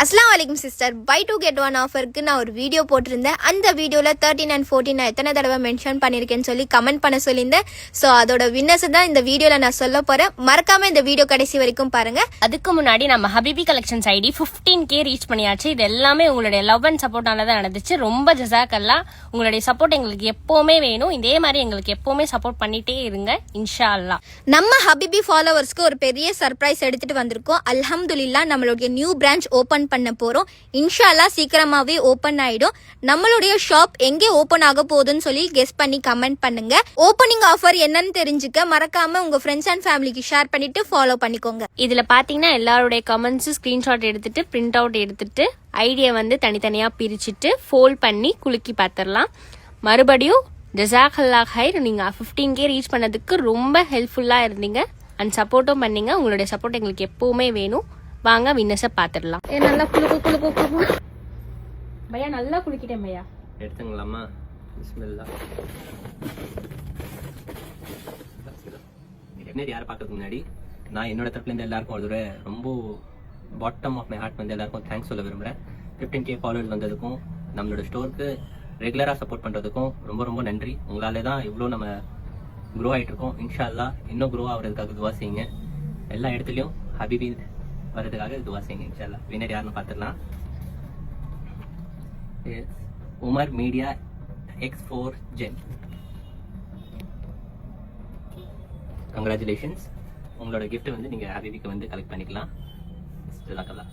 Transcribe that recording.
அஸ்ஸலாமு அலைக்கும் sister. By 2 get 1 ஆஃபருக்கு நான் ஒரு வீடியோ போட்டிருந்தேன். அந்த வீடியோவில் 13 and 14 நான் எத்தனை தடவை மென்ஷன் பண்ணியிருக்கேன்னு சொல்லி கமெண்ட் பண்ண சொல்லியிருந்தேன். ஸோ அதோட வின்னர்ஸ் தான் இந்த வீடியோவில் நான் சொல்ல போகிறேன். மறக்காமல் இந்த வீடியோ கடைசி வரைக்கும் பாருங்கள். அதுக்கு முன்னாடி நம்ம habibi collections ID 15K reach பண்ணியாச்சு. இது எல்லாமே உங்களுடைய லவ் அண்ட் சப்போர்ட்டால தான் நடந்துச்சு. ரொம்ப ஜஸாக்கல்லா. உங்களுடைய சப்போர்ட் எங்களுக்கு எப்போவுமே வேணும். இதே மாதிரி எங்களுக்கு எப்போவுமே சப்போர்ட் பண்ணிட்டே இருங்க இன்ஷா அல்லாஹ். நம்ம ஹபிபி ஃபாலோவர்ஸ்க்கு ஒரு பெரிய சர்ப்ரைஸ் எடுத்துட்டு வந்திருக்கோம். அல்ஹம்துலில்லாஹ் நம்மளுடைய நியூ பிரான்ச் ஓபன் பண்ண போறோம். இன்ஷா அல்லாஹ் சீக்கிரமாவே ஓபன் ஆயிடும். நம்மளுடைய ஷாப் எங்கே ஓபன் ஆக போகுதுன்னு சொல்லி கெஸ் பண்ணி கமெண்ட் பண்ணுங்க. ஓபனிங் ஆஃபர் என்னன்னு தெரிஞ்சுக்க மறக்காம உங்க ஃப்ரெண்ட்ஸ் அண்ட் ஃபேமிலிக்கு ஷேர் பண்ணிட்டு ஃபாலோ பண்ணிக்கோங்க. இதுல பாத்தீங்கன்னா எல்லாருடைய கமெண்ட்ஸ் ஸ்கிரீன்ஷாட் எடுத்துட்டு பிரிண்ட் அவுட் எடுத்துட்டு ஐடியா வந்து தனித்தனியா பிரிச்சுட்டு ஃபோல்ட் பண்ணி குலுக்கி பார்த்துடலாம். மறுபடியும் ஜஸாக்கல்லா ஹைர். நீங்க 15K ரீச் பண்ணதுக்கு ரொம்ப ஹெல்ப்ஃபுல்லா இருந்தீங்க அண்ட் சப்போர்ட்டும் பண்ணீங்க. உங்களுடைய சப்போர்ட் எங்களுக்கு எப்பவுமே வேணும். வாங்க வின்னர்ஸை பார்த்துடலாம். நல்லா குலுக்கு பையா, நல்லா குளிக்கிட்டேன் பையா. எடுத்துங்களாமா? பிஸ்மில்லாஹ். யாரை பார்க்கறதுக்கு முன்னாடி நான் என்னோட தரப்புல இருந்து எல்லாருக்கும் ஒரு தடவை ரொம்ப பாட்டம் ஆஃப் மை ஹார்ட் வந்து எல்லாருக்கும் தேங்க்ஸ் சொல்ல விரும்புகிறேன். 15K ஃபாலோவர்ஸ் வந்ததுக்கும் நம்மளோட ஸ்டோருக்கு ரெகுலராக சப்போர்ட் பண்ணுறதுக்கும் ரொம்ப ரொம்ப நன்றி. உங்களாலே தான் இவ்வளோ நம்ம க்ரோ ஆகிட்டு இருக்கோம். இன்ஷா அல்லாஹ் இன்னும் க்ரோ ஆகிறதுக்காக துவா செய்யுங்க. எல்லா இடத்துலையும் ஹபிபி வர்றதுக்காக துவா செய்யுங்க இன்ஷா அல்லாஹ். வினர் யாருன்னு பார்த்துடலாம். Umar media X4 Gen. Congratulations. உங்களோட கிஃப்ட் வந்து நீங்கள் ஹபிபிக்கு வந்து கலெக்ட் பண்ணிக்கலாம். ஜஸாக்கல்லாஹ்.